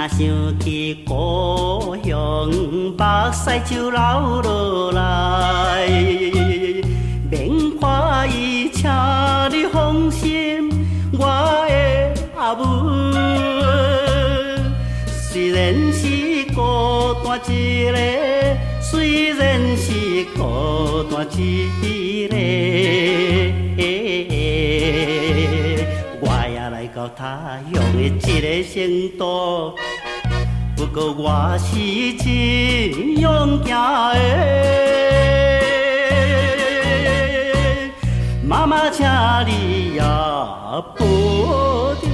想起故乡，目屎就流落来。免看伊请你放心，我的阿母。虽然是孤单一个，虽然是孤单一个，我也来到他乡的一个城都。不过我是真勇敢的，妈妈，请你也保重。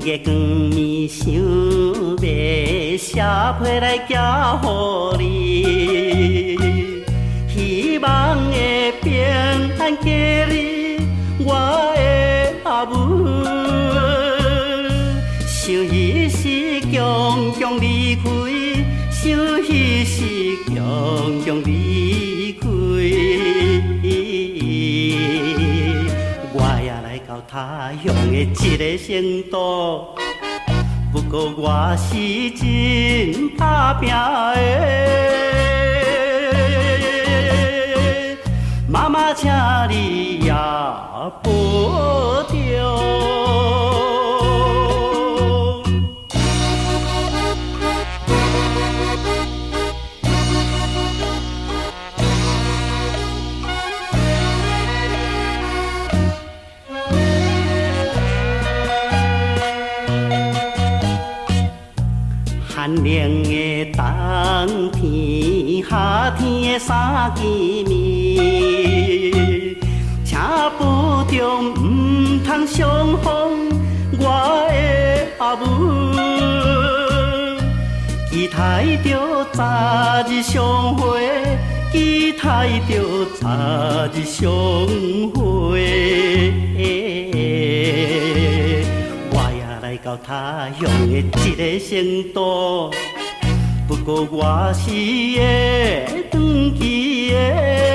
月光暝想要写批来寄予你，希望会平安家里，我的阿母。想彼时强强离开，想彼时强强离开。我也来到他乡的一个城都，不过我是真打拼的，妈妈，请你也保重。寒冷的冬天，夏天的三更暝，请保重，唔通伤风我的阿母。期待着早日相会，期待着早日相会。来到他乡的一个城都，不过我是会转去的。